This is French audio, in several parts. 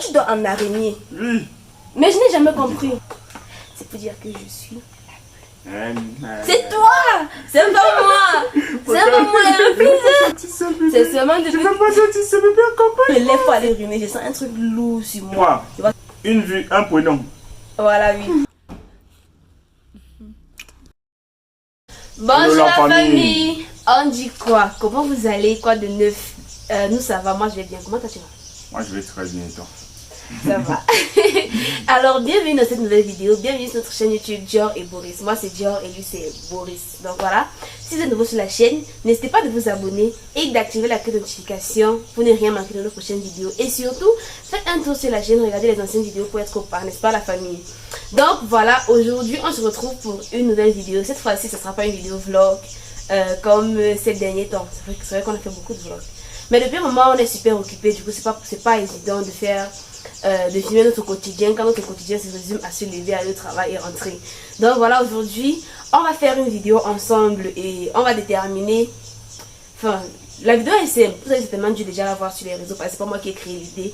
tu dors en araignée. Oui. Mais je n'ai jamais compris. C'est pour dire que je suis... C'est toi. C'est pas moi. C'est pas moi. C'est seulement de... Je veux pas dire, tu sais bien comprendre. Je lève pas aller uriner. Je sens un truc lourd sur moi. Quoi? Une vue, un prénom. Voilà, oui. Bonjour la famille. On dit quoi? Comment vous allez? Quoi de neuf? Nous ça va, moi je vais bien. Comment tu vas? Moi je vais très bien, toi. Ça va. Alors bienvenue dans cette nouvelle vidéo. Bienvenue sur notre chaîne YouTube Dior et Boris. Moi c'est Dior et lui c'est Boris. Donc voilà. Si vous êtes nouveau sur la chaîne, n'hésitez pas de vous abonner et d'activer la cloche de notification pour ne rien manquer de nos prochaines vidéos. Et surtout, faites un tour sur la chaîne, regardez les anciennes vidéos pour être au part, n'est-ce pas la famille? Donc voilà, aujourd'hui on se retrouve pour une nouvelle vidéo. Cette fois-ci, ce ne sera pas une vidéo vlog comme ces derniers temps. C'est vrai qu'on a fait beaucoup de vlogs. Mais depuis un moment, on est super occupé. Du coup, c'est pas évident de faire... de filmer notre quotidien quand notre quotidien se résume à se lever, aller au travail et rentrer. Donc voilà, aujourd'hui on va faire une vidéo ensemble et on va déterminer, enfin la vidéo est simple, vous avez certainement dû déjà la voir sur les réseaux parce que c'est pas moi qui ai créé l'idée.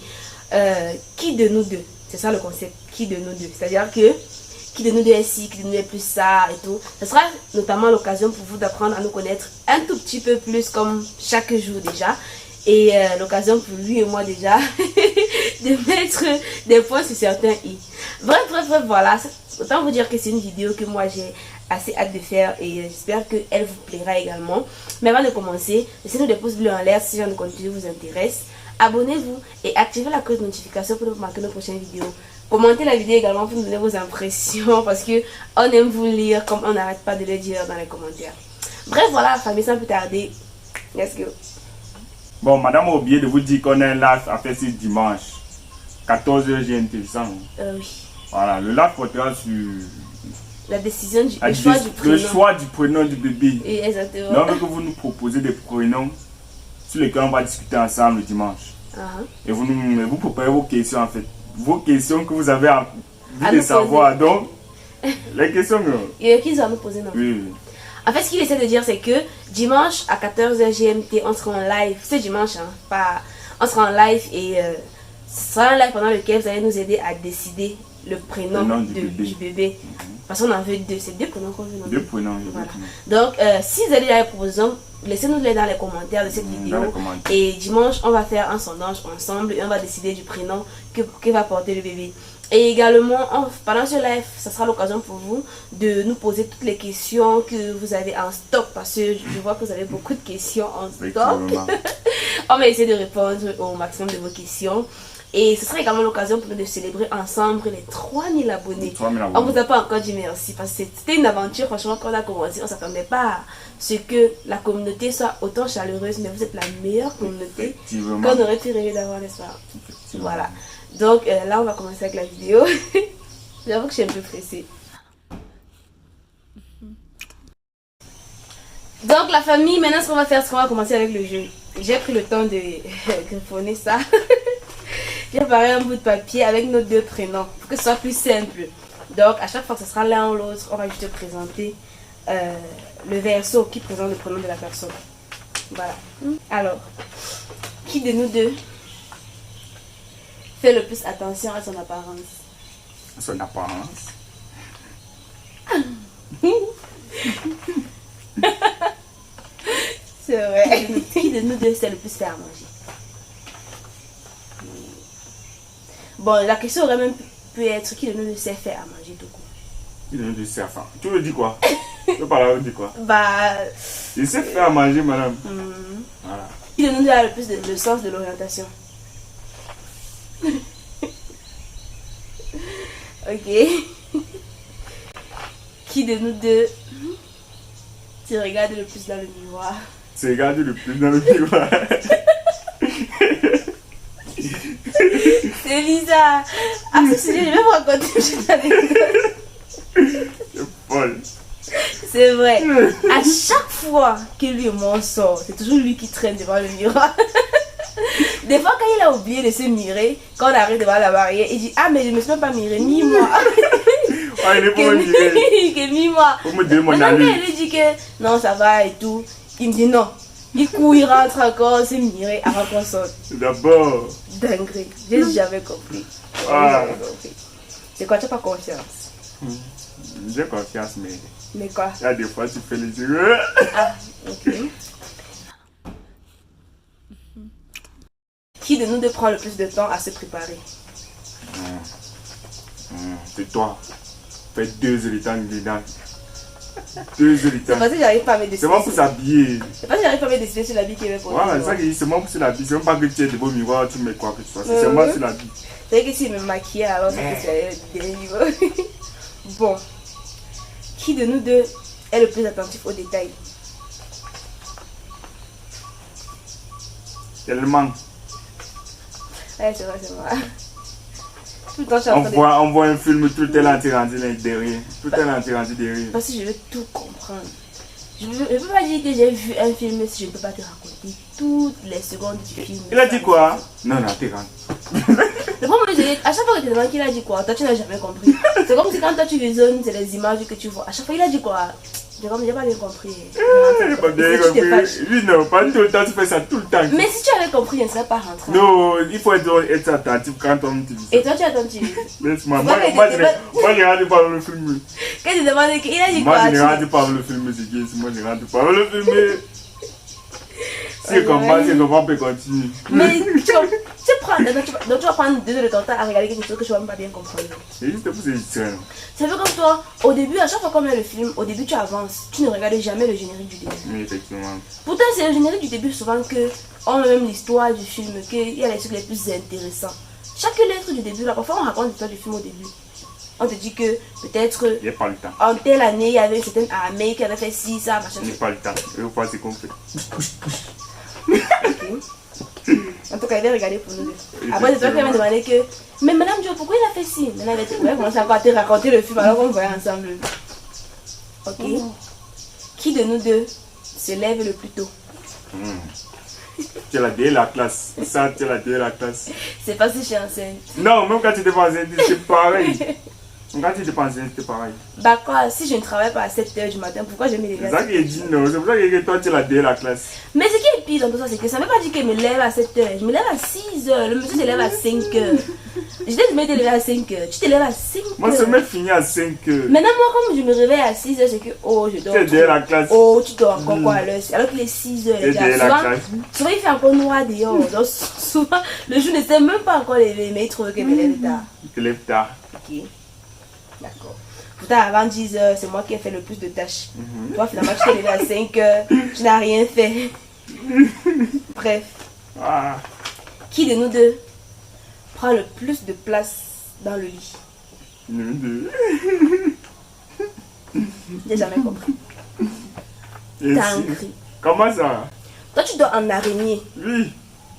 Qui de nous deux, c'est ça le concept, qui de nous deux, c'est à dire que qui de nous deux est ci, qui de nous deux est plus ça et tout. Ce sera notamment l'occasion pour vous d'apprendre à nous connaître un tout petit peu plus comme chaque jour déjà. Et l'occasion pour lui et moi déjà de mettre des points sur certains i. Bref, voilà. Autant vous dire que c'est une vidéo que moi j'ai assez hâte de faire et j'espère qu'elle vous plaira également. Mais avant de commencer, laissez-nous des pouces bleus en l'air si ce genre de contenu vous intéresse. Abonnez-vous et activez la cloche de notification pour ne pas manquer nos prochaines vidéos. Commentez la vidéo également pour nous donner vos impressions parce que on aime vous lire comme on n'arrête pas de le dire dans les commentaires. Bref, voilà la famille, sans plus tarder. Let's go. Bon, madame a oublié de vous dire qu'on a un live à faire ce dimanche, 14h GMT, ça. Oui. Voilà, le live portera sur la décision du choix du prénom. Le choix du prénom du bébé. Et exactement. Donc, que vous nous proposez des prénoms sur lesquels on va discuter ensemble le dimanche. Et vous préparez vos questions en fait. Vos questions que vous avez envie de savoir. Donc, les questions. Et qui va nous poser non? Oui. En fait, ce qu'il essaie de dire, c'est que dimanche à 14h GMT, on sera en live. C'est dimanche, hein, pas... On sera en live et ce sera un live pendant lequel vous allez nous aider à décider le prénom du bébé. Parce qu'on en veut deux. C'est deux prénoms qu'on veut nommer. Deux prénoms, voilà. Donc, si vous avez des propositions, laissez-nous-les dans les commentaires de cette vidéo. Et dimanche, on va faire un sondage ensemble et on va décider du prénom que va porter le bébé. Et également, pendant ce live, ça sera l'occasion pour vous de nous poser toutes les questions que vous avez en stock. Parce que je vois que vous avez beaucoup de questions en stock. On va essayer de répondre au maximum de vos questions. Et ce sera également l'occasion pour nous de célébrer ensemble les 3000 abonnés. On ne vous a pas encore dit merci parce que c'était une aventure, franchement, quand on a commencé. On ne s'attendait pas à ce que la communauté soit autant chaleureuse. Mais vous êtes la meilleure communauté qu'on aurait pu rêver d'avoir, n'est-ce pas? Voilà. Donc là on va commencer avec la vidéo. J'avoue que je suis un peu pressée. Donc la famille, maintenant ce qu'on va faire, c'est qu'on va commencer avec le jeu. J'ai pris le temps de griffonner ça. J'ai préparé un bout de papier avec nos deux prénoms pour que ce soit plus simple. Donc à chaque fois que ce sera l'un ou l'autre, on va juste présenter le verso qui présente le prénom de la personne. Voilà. Alors, qui de nous deux fait le plus attention à son apparence? Son apparence? C'est vrai. Qui de nous deux sait le plus faire à manger? Bon, la question aurait même pu être qui de nous deux sait faire à manger tout court? Qui de nous deux sait faire? Tu veux dire quoi? Tu veux parler de quoi? Bah... Il sait faire à manger, madame. Voilà. Qui de nous deux a le plus le sens de l'orientation? Ok. Qui de nous deux tu regardes le plus dans le miroir? Tu regardes le plus dans le miroir? C'est bizarre. Ah, je vais vous raconter une anecdote. C'est folle. C'est vrai. À chaque fois que lui et moi on sort, c'est toujours lui qui traîne devant le miroir. Des fois, quand il a oublié de se mirer, quand on arrive devant la barrière, il dit: ah, mais je ne me suis même pas miré, mis-moi. Ah, il est pour me mirer. Que mis-moi. Pour me dire mon ami. Il lui dit que non, ça va et tout. Il me dit non. Du coup, il rentre encore, se mirer avant qu'on sorte. D'abord. dinguerie. J'ai jamais compris. Ah. C'est quoi, tu n'as pas confiance? J'ai confiance, mais quoi? il y a des fois, tu fais les yeux. Ah, ok. Qui de nous deux prend le plus de temps à se préparer? C'est toi. Fais 2 heures de temps dedans. 2 heures de temps. C'est parce que j'arrive pas à me décider. C'est moi pour s'habiller. C'est parce que j'arrive pas à me décider sur l'habit qui est pour Voilà, c'est ça que je dis, c'est moi pour s'habiller. C'est même pas que tu es de beau miroir, tu mets quoi que ce soit. C'est moi sur l'habit. C'est vrai que si je me maquillais, alors c'est des niveaux. Bon. Qui de nous deux est le plus attentif aux détails? Tellement. Ouais, c'est vrai, c'est vrai. Tout le temps, je suis en train de... On voit un film, tout est là, tu es rendu derrière. Tout est là, tu es rendu derrière. Parce que je veux tout comprendre. Je ne peux pas dire que j'ai vu un film si je ne peux pas te raconter toutes les secondes du film. Il a dit quoi? Non, t'es rendu. Le problème, c'est à chaque fois que tu te demandes qu'il a dit quoi, toi tu n'as jamais compris. C'est comme si quand toi tu visionnes, c'est les images que tu vois. À chaque fois, il a dit quoi? J'ai pas bien compris. J'ai pas bien compris. Oui, non, pas tout le temps, tu fais ça tout le temps. Mais si tu avais compris, je ne serais pas rentré. Non, il faut être attentif quand on te dit ça. Et toi, tu es attentif? Laisse-moi, moi, je rentre pas le film. Quand tu demandes, il a dit quoi? Moi, je ne rentre pas le film, c'est qui? Moi, je ne rentre pas le film. Si je comprends, on peut continuer. Mais tu prends, donc tu vas prendre 2 heures de ton temps à regarder quelque chose que tu ne vas même pas bien comprendre. C'est juste pour c'est extrême. C'est un peu comme toi, au début, à chaque fois qu'on met le film, au début tu avances, tu ne regardes jamais le générique du début. Oui, effectivement. Pourtant, c'est le générique du début souvent que on met même l'histoire du film, qu'il y a les trucs les plus intéressants. Chaque lettre du début, là, parfois on raconte l'histoire du film au début. On te dit que peut-être il n'y a pas le temps. En telle année, il y avait une certaine armée qui avait fait ci, ça, machin. Il n'y a pas le temps. Il faut voir ce qu'on fait. Okay. En tout cas, il va regarder pour nous deux. Après, c'est toi qui m'as demandé que. Mais Madame Dio, pourquoi il a fait ci? Maintenant, il va commencer encore à te raconter le film alors qu'on voyait ensemble. Ok. Qui de nous deux se lève le plus tôt? Tu es la dernière de la classe. Ça, tu es la dernière de la classe. C'est pas si je suis enceinte. Non, même quand tu étais pas enceinte, c'est pareil. Quand tu étais pas enceinte, c'est pareil. Bah quoi, si je ne travaille pas à 7 h du matin, pourquoi je me lève? C'est ça qu'il dit non. C'est pour ça que toi, tu es la dernière de la classe. Mais ce qui est pire dans tout ça, c'est que ça ne veut pas dire que je me lève à 7 h. Je me lève à 6 h. Le monsieur se lève à 5 h. Je t'ai dit de te lever à 5 h. Tu te lèves à 5 h. Moi, je me finis à 5 h. Maintenant, moi, comme je me réveille à 6 h, c'est que oh, je dors. Tu es derrière la classe. Oh, tu dors encore quoi à l'heure. Alors qu'il est 6 h. Tu es derrière la classe. Souvent, il fait encore noir dehors. Donc, souvent, le jour ne s'est même pas encore levé, mais il trouve que je me lève tard. Tu te lèves tard. Ok. D'accord. Pourtant, avant 10 h, c'est moi qui ai fait le plus de tâches. Toi, finalement, tu t'es levé à 5 h, tu n'as rien fait. Bref. Ah. Qui de nous deux prend le plus de place dans le lit? Nous deux. J'ai jamais compris. Dinguerie. Comment ça? Toi, tu dors en araignée. Oui.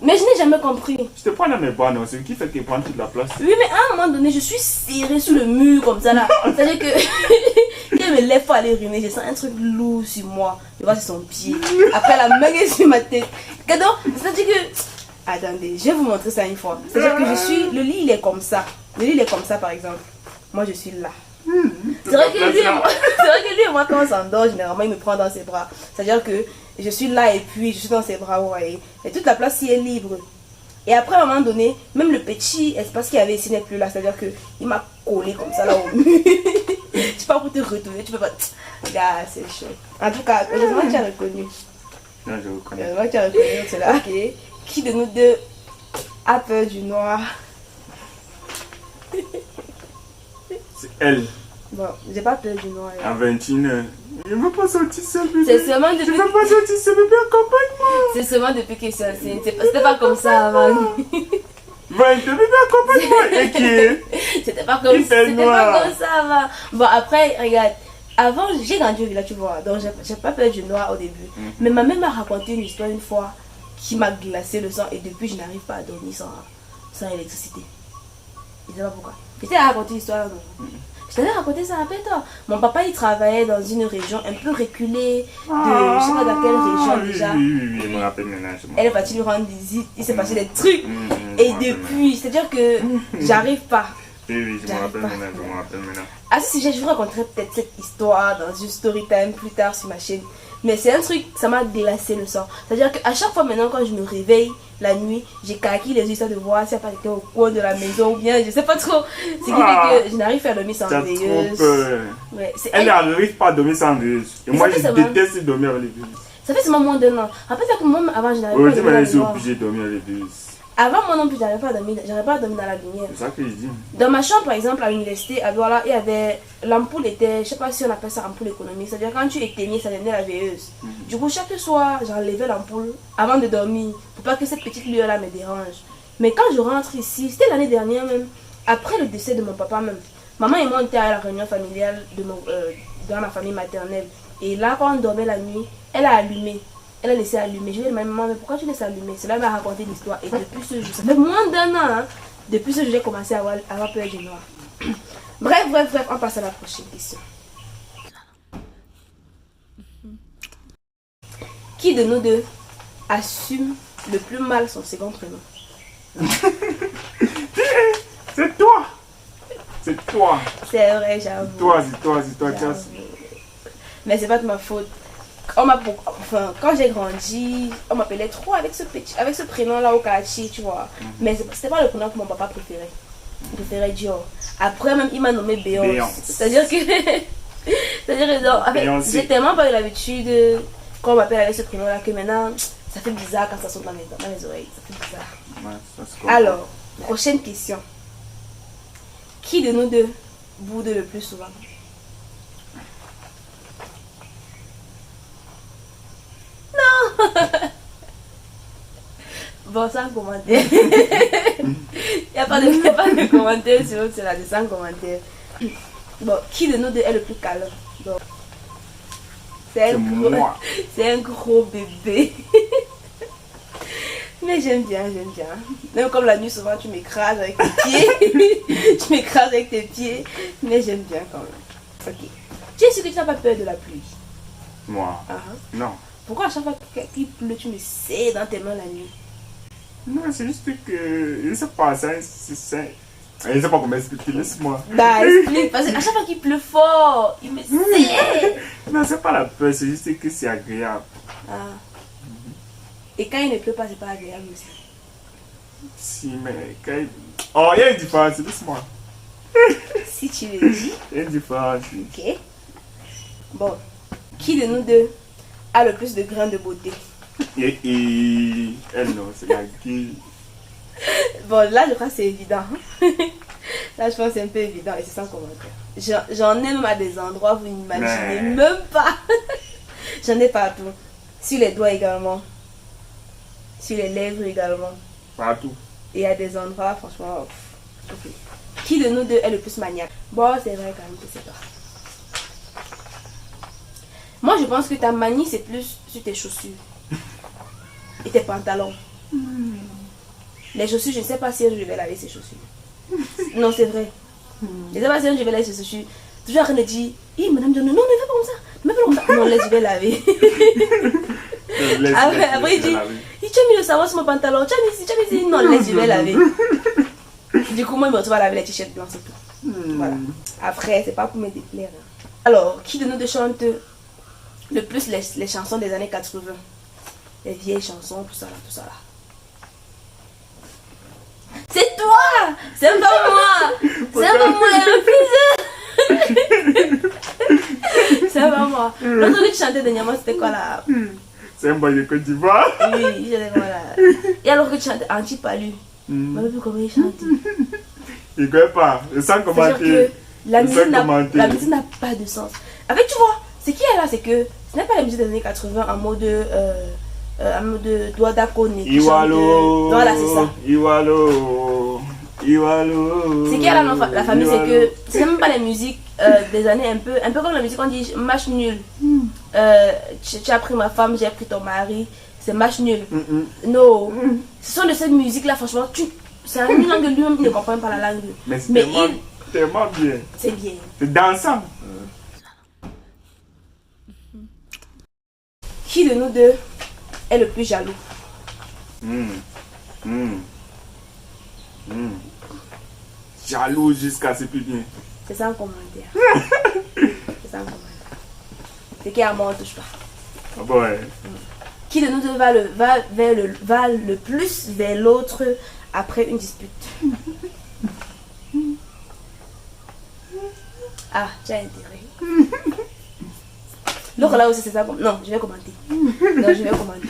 Mais je n'ai jamais compris. Je te prends dans mes bras, non? C'est ce qui fait qu'il prend toute la place. Oui, mais à un moment donné, je suis serrée sous le mur comme ça là. C'est-à-dire que quand je me lève pour aller uriner, je sens un truc lourd sur moi. Je vois sur son pied. Après, la main est sur ma tête. C'est-à-dire que... Attendez, je vais vous montrer ça une fois. C'est-à-dire que je suis... Le lit, il est comme ça. Le lit, il est comme ça, par exemple. Moi, je suis là. C'est vrai que lui et moi, quand on s'endort, généralement, il me prend dans ses bras. C'est-à-dire que je suis là et puis je suis dans ses bras, vous voyez. Et toute la place ici est libre. Et après, à un moment donné, même le petit espace qu'il y avait ici n'est plus là. C'est-à-dire qu'il m'a collé comme ça là au mur. Tu peux pas pour te retourner, tu peux pas... Gars, c'est chaud. En tout cas, heureusement que tu as reconnu. Non, je reconnais. Heureusement que tu as reconnu, c'est là. Ok. Qui de nous deux a peur du noir? C'est elle. Bon, j'ai pas peur du noir. À 21h. Je ne veux pas sortir seul, bébé. C'est seulement depuis... Je ne veux pas sortir seul, bébé, accompagne-moi. C'est seulement depuis que je suis enceinte. C'était pas comme ça avant. 22, bébé, accompagne-moi. Et qui est? C'était pas comme ça avant. Bon, après, regarde. Avant, j'ai grandi au village, tu vois. Donc, j'ai pas peur du noir au début. Mais ma mère m'a raconté une histoire une fois qui m'a glacé le sang. Et depuis, je n'arrive pas à dormir sans électricité. Je sais pas pourquoi. Je t'ai raconté l'histoire, non? Je t'avais raconté ça, rappelle-toi. Mon papa, il travaillait dans une région un peu reculée de... je sais pas dans quelle région déjà. Oui, je me rappelle maintenant. Elle est partie lui rendre visite, il s'est passé des trucs. Et depuis, c'est-à-dire que j'arrive pas. Oui, je me rappelle maintenant, À ce sujet, je vous raconterai peut-être cette histoire dans une story time plus tard sur ma chaîne. Mais c'est un truc, ça m'a glacé le sang. C'est-à-dire qu'à chaque fois maintenant, quand je me réveille la nuit, j'ai caqué les yeux ça de voir s'il n'y a pas quelqu'un au coin de la maison ou bien, je sais pas trop. Ce qui fait que je n'arrive pas à dormir sans veilleuse. Ouais, elle n'arrive pas à dormir sans veilleuse. Et moi, je déteste dormir avec les veilleuses. Ça fait seulement moins d'un an. En fait, c'est que moi, avant, je n'arrivais pas à dormir. Aujourd'hui, je suis obligée de dormir avec les veilleuses. Avant, moi non plus, j'arrivais pas à dormir dans la lumière. C'est ça que je dis. Dans ma chambre, par exemple, à l'université, voilà, il y avait l'ampoule était, je sais pas si on appelle ça ampoule économique, c'est-à-dire quand tu éteignais, ça devenait la veilleuse. Du coup, chaque soir, j'enlevais l'ampoule avant de dormir pour pas que cette petite lueur-là me dérange. Mais quand je rentre ici, c'était l'année dernière même, après le décès de mon papa même, maman et moi on était à la réunion familiale dans ma famille maternelle. Et là, quand on dormait la nuit, elle a allumé. Elle a laissé allumer. Je lui ai dit, maman, mais pourquoi tu laisses allumer? Cela m'a raconté l'histoire. Et depuis ce jour, ça fait moins d'un an, hein, depuis ce jour, j'ai commencé à avoir peur du noir. Bref, on passe à la prochaine question. Qui de nous deux assume le plus mal son second prénom? C'est toi. C'est toi. C'est vrai, j'avoue. C'est toi. Mais c'est pas de ma faute. Quand j'ai grandi, on m'appelait trop avec ce prénom-là au quartier, tu vois. Mais c'était pas le prénom que mon papa préférait. Il préférait Dior. Après, même, il m'a nommé Béance. C'est-à-dire que... j'ai tellement pas eu l'habitude qu'on m'appelle avec ce prénom-là que maintenant, ça fait bizarre quand ça saute dans mes oreilles. Ça fait bizarre. Ouais, alors, prochaine question. Qui de nous deux boude le plus souvent? Bon, sans commentaire. Il n'y a pas de commentaire sur cela, de sans commentaire. Bon, qui de nous deux est le plus câlin? C'est un gros bébé. Mais j'aime bien. Même comme la nuit, souvent tu m'écrases avec tes pieds. Mais j'aime bien quand même. Ok. Tu es sûr que tu n'as pas peur de la pluie? Moi? Non. Pourquoi à chaque fois qu'il pleut, tu me serres dans tes mains la nuit? Non, c'est juste que... Je ne sais pas, je ne sais pas comment expliquer, laisse-moi. Bah, explique, parce qu'à chaque fois qu'il pleut fort, il me serre. Non, c'est pas la peur, c'est juste que c'est agréable. Et quand il ne pleut pas, c'est pas agréable aussi. Si, mais quand il... Oh, il y a une différence, laisse-moi. Si tu le dis. Il y a une différence. Ok. Bon, qui de nous deux a le plus de grains de beauté? Et elle non, c'est la qui. Bon, là je crois que c'est évident. Là je pense que c'est un peu évident et c'est sans commentaire. J'en ai même à des endroits, vous n'imaginez même pas. J'en ai partout. Sur les doigts également. Sur les lèvres également. Partout. Et à des endroits, franchement. Okay. Qui de nous deux est le plus maniaque? Bon, c'est vrai quand même que c'est toi. Moi je pense que ta manie c'est plus sur tes chaussures. Et tes pantalons. Les chaussures, je ne sais pas si je vais laver ces chaussures. Non, c'est vrai. Je ne sais pas si je vais laver ces chaussures. Toujours en train de dire, madame John, non, ne fais pas comme ça. Ne fais pas comme ça. Non, laisse, je vais laver. Après, il dit, tu as mis le savon sur mon pantalon. Tu as mis, non, laisse, je vais laver. Du coup, moi, il me retrouve à laver les t-shirts blancs, c'est tout. Voilà. Après, c'est pas pour me déplaire. Alors, qui de nous deux chante le plus les chansons des années 80? Les vieilles chansons, tout ça là. C'est toi! C'est pas moi! C'est pas moi, c'est pas moi. L'autre que tu chantais dernièrement, c'était quoi là? C'est un boy de Côte d'Ivoire. Oui, je sais voilà. Et alors que tu chantais Antipalu. Je ne sais plus comment il chante. Il ne connaît pas. Sans commenter. La musique n'a pas de sens. En fait, tu vois, ce qui est là, c'est que ce n'est pas la musique des années 80 en mode Douada Kone. Iwalo. Voilà, c'est ça. Iwalo. Ce qui est là dans la famille, c'est que c'est même pas la musique des années un peu comme la musique on dit match nul. Tu as pris ma femme, j'ai pris ton mari. C'est match nul. Non. Ce sont de cette musique là, franchement, c'est une langue lui-même, il ne comprend pas la langue. Mais c'est tellement bien. C'est bien. C'est dansant. Qui de nous deux est le plus jaloux? Jaloux jusqu'à ce plus bien. C'est sans commentaire. C'est sans commentaire. C'est qui à moi on touche pas. Ah bon, ouais. Qui de nous deux va le plus vers l'autre après une dispute? Ah, tu as intérêt. L'autre là aussi, c'est ça. Non, je vais commenter. Non, je vais commenter.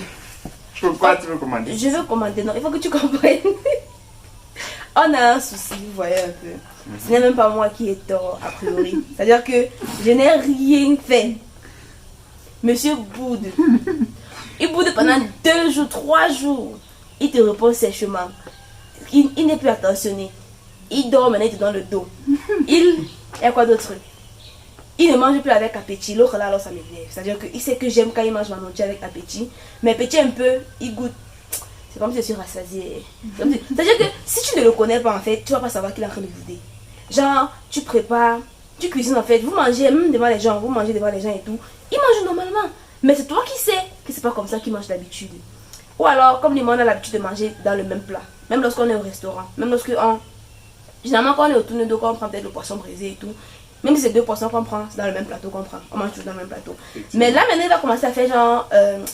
Pourquoi tu veux commenter? Je veux commenter. Non, il faut que tu comprennes. On a un souci, vous voyez un peu. Ce n'est même pas moi qui ai tort, a priori. C'est-à-dire que je n'ai rien fait. Monsieur boude. Il boude pendant 2 jours, 3 jours. Il te répond sèchement. Il n'est plus attentionné. Il dort maintenant, il te donne le dos. Il y a quoi d'autre? Il ne mange plus avec appétit. L'autre là, alors ça m'énerve. C'est-à-dire qu'il sait que j'aime quand il mange ma nourriture avec appétit. Mais petit un peu, il goûte. C'est comme si je suis rassasiée. C'est-à-dire que si tu ne le connais pas en fait, tu vas pas savoir qu'il est en train de bouder. Genre, tu prépares, tu cuisines en fait, vous mangez même devant les gens, vous mangez devant les gens et tout. Il mange normalement. Mais c'est toi qui sais que c'est pas comme ça qu'il mange d'habitude. Ou alors, comme les gens ont l'habitude de manger dans le même plat. Même lorsqu'on est au restaurant. Même lorsque on... Généralement, quand on est autour de nous, quand on prend peut-être le poisson brisé et tout. Même si c'est 2 poissons qu'on prend, c'est dans le même plateau qu'on prend. On mange toujours dans le même plateau. Mais là, maintenant, il va commencer à faire genre...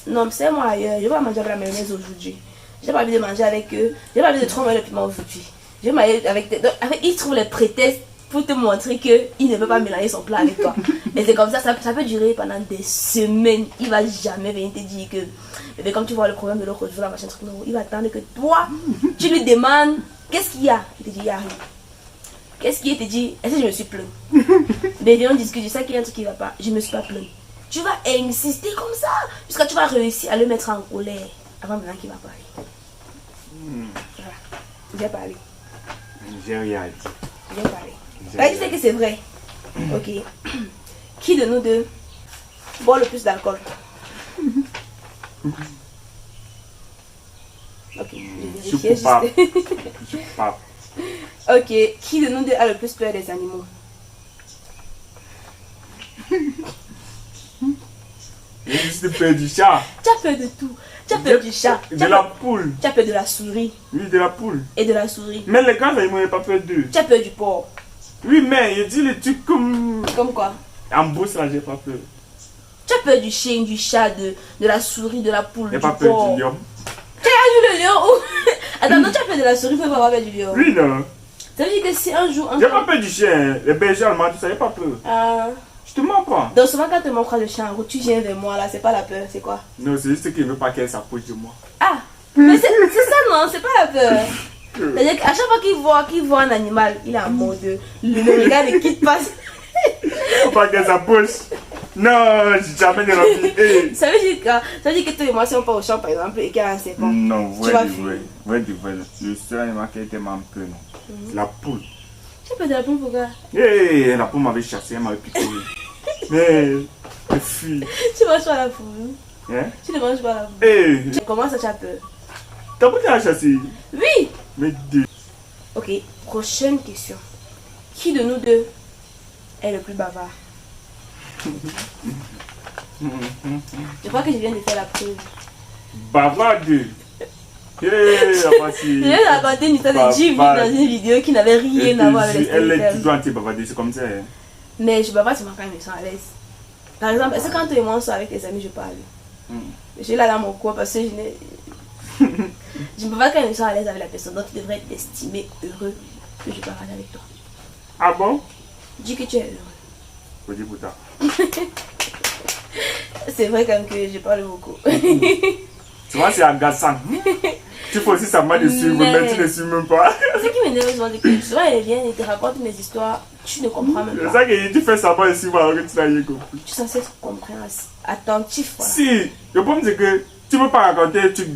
non, c'est moi ailleurs. Je vais manger avec la mayonnaise aujourd'hui. J'ai pas envie de manger avec eux. J'ai pas envie de trop manger le piment aujourd'hui. Je vais manger avec... Donc, il trouve les prétextes pour te montrer qu'il ne veut pas mélanger son plat avec toi. Et c'est comme ça peut durer pendant des semaines. Il va jamais venir te dire que... Mais comme tu vois le problème de l'autre jour, la machin truc, il va attendre que toi, tu lui demandes qu'est-ce qu'il y a. Il te dit, il y a rien. Qu'est-ce qu'il te dit? Est-ce que je me suis plaint? Mais on discute, je sais qu'il y a un truc qui ne va pas. Je ne me suis pas plaint. Tu vas insister comme ça jusqu'à tu vas réussir à le mettre en colère avant maintenant qu'il va parler. Voilà. Je vais parler. J'ai rien à dire. Je vais parler. Là, tu sais que c'est vrai. Ok. Qui de nous deux boit le plus d'alcool? Ok. Je suis coupable. Je suis coupable. Ok. Qui de nous deux a le plus peur des animaux? J'ai juste peur du chat. Tu as peur de tout. Tu as peur du chat. De la poule. Tu as peur de la souris. Oui, de la poule. Et de la souris. Mais les grands animaux, n'ont pas peur d'eux. Tu as peur du porc. Oui, mais il dit les trucs comme... Comme quoi? En bourse, là, j'ai pas peur. Tu as peur du chien, du chat, de la souris, de la poule, J'ai du pas peur porc. du lion. Tu as vu le lion ou... Attends, non, tu as peur de la souris, il faut pas avoir peur du lion. Oui, non. Ça veut dire que si un jour... J'ai pas peur du chien. Les bergers allemands, tout ça, j'ai pas peur. Ah... Je te mens pas. Donc souvent quand tu me crois le chien en route, tu viens vers moi là, c'est pas la peur, c'est quoi? Non, c'est juste qu'il ne veut pas qu'elle s'approche de moi. Ah! Mais c'est ça non, c'est pas la peur. C'est-à-dire qu'à chaque fois qu'il voit un animal, il est en mode... Le regard ne quitte pas. Faut pas qu'elle s'approche. Non, j'ai jamais de la vie. Ça veut dire que toi et moi, si on part au champ par exemple et qu'il y a un serpent, Non, tu vas vrai, fuir. vrai. Le seul animal qui était un peu, non. C'est la poule. Tu as peur de la poule pourquoi? La poule m'avait chassé, elle m'avait piqué. Mais, je fuis. Tu manges pas la poule. Hein? Tu ne manges pas la poule. Comment ça tu as peur? T'as pas été chassé? Oui! Mais deux. Ok, prochaine question. Qui de nous deux est le plus bavard? Je crois que je viens de faire la preuve. Bavard deux. Je viens de raconter une histoire de 10 minutes dans une vidéo qui n'avait rien à voir avec elle est l'extérieur. toujours anti-bavardée, c'est comme ça. Hein. Mais je bavard seulement quand ils me sont à l'aise. Par exemple, est-ce que quand toi et moi on sort avec tes amis, je parle? Je suis là dans mon coin parce que je n'ai... Je ne peux pas quand ils me sont à l'aise avec la personne, donc tu devrais t'estimer heureux que je parle avec toi. Ah bon? Dis que tu es heureux. Faut dire pour toi. C'est vrai quand même que je parle beaucoup. Tu vois, c'est agaçant. Tu peux aussi savoir de suivre, mais tu ne suis même pas. Ce qui m'énerve souvent, c'est que souvent elle vient et te raconte mes histoires, tu ne comprends même C'est pas. ça que tu fais savoir de suivre alors que tu n'as rien compris. Tu es censé être compréhensif, attentif. Voilà. Si, le problème c'est que tu ne peux pas raconter un truc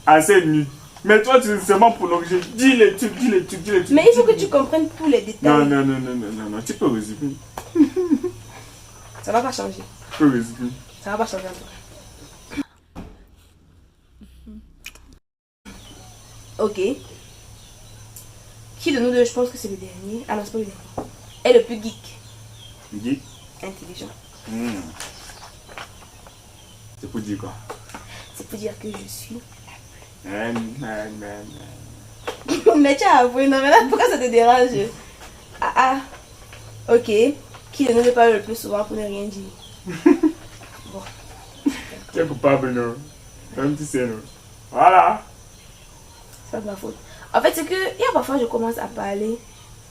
assez nu. Mais toi, tu es seulement prolonger. Dis les trucs. Mais il faut que tu comprennes tous les détails. Non, tu peux résumer. Ça va pas changer. Tu peux résumer. Ça va pas changer en tout cas. Ok. Qui de nous deux, je pense que c'est le dernier. Ah non, c'est pas le dernier. Est le plus geek. Geek? Intelligent. C'est pour dire quoi? C'est pour dire que je suis. Mais tu as avoué, non mais là, pourquoi ça te dérange? Ah. Ok. Qui de nous deux parle le plus souvent pour ne rien dire? Bon. Tu es coupable, non? Même tu sais, non? Voilà. C'est pas de ma faute. En fait, c'est que, il y a parfois, je commence à parler.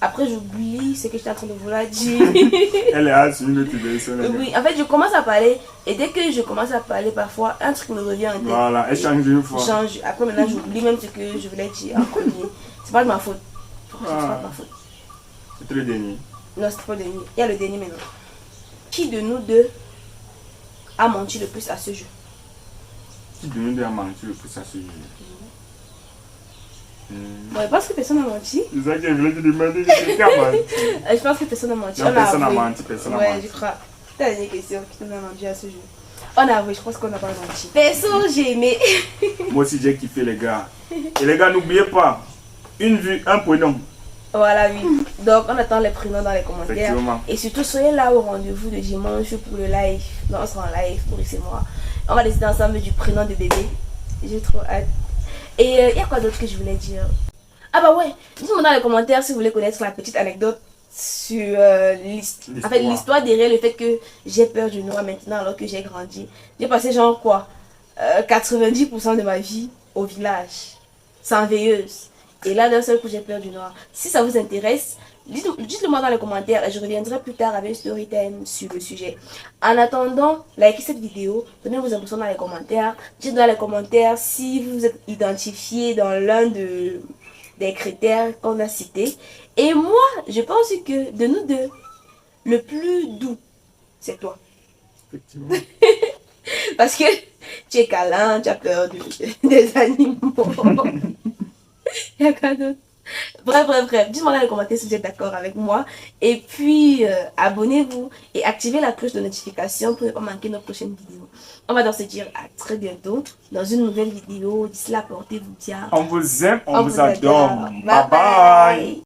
Après, j'oublie ce que j'étais en train de vouloir dire. Elle est assumée de personne. Oui, en fait, je commence à parler. Et dès que je commence à parler, parfois, un truc me revient en tête. Voilà, elle change une fois. Change. Après, maintenant, j'oublie même ce que je voulais dire en premier. C'est pas de ma faute. C'est pas de ma faute. C'était le dernier. Non, c'est pas le dernier. Il y a le dernier maintenant. Qui de nous deux a menti le plus à ce jeu? Qui de nous deux a menti le plus à ce jeu? Bon, je pense que personne n'a menti. C'est ça que je voulais te demander. Qui a menti? Je pense que personne n'a menti. Non, personne n'a menti. Personne n'a ouais, menti. je crois. C'est la dernière question. Qui nous a menti à ce jeu? On a avoué, je pense qu'on n'a pas menti. Perso, j'ai aimé. Moi aussi, j'ai kiffé, les gars. Et les gars, n'oubliez pas, une vue, un prénom. Voilà, oui. Donc, on attend les prénoms dans les commentaires. Effectivement. Et surtout, soyez là au rendez-vous de dimanche pour le live. Non, on sera en live, Boris et moi. On va décider ensemble du prénom de bébé. J'ai trop hâte. Et il y a quoi d'autre que je voulais dire? Ah bah ouais, dites-moi dans les commentaires si vous voulez connaître la petite anecdote sur l'histoire derrière le fait que j'ai peur du noir maintenant alors que j'ai grandi. J'ai passé genre quoi 90% de ma vie au village, sans veilleuse. Et là d'un seul coup j'ai peur du noir. Si ça vous intéresse, dites-le moi dans les commentaires et je reviendrai plus tard avec un story time sur le sujet. En attendant, likez cette vidéo, donnez vos impressions dans les commentaires. Dites dans les commentaires si vous êtes identifié dans l'un des critères qu'on a cités. Et moi, je pense que de nous deux, le plus doux, c'est toi. Effectivement. Parce que tu es câlin, tu as peur des animaux. Il y a quoi d'autre? Bref. Dites-moi dans les commentaires si vous êtes d'accord avec moi. Et puis, abonnez-vous et activez la cloche de notification pour ne pas manquer nos prochaines vidéos. On va donc se dire à très bientôt dans une nouvelle vidéo. D'ici là, portez-vous bien. On vous aime, on vous adore. Bye bye.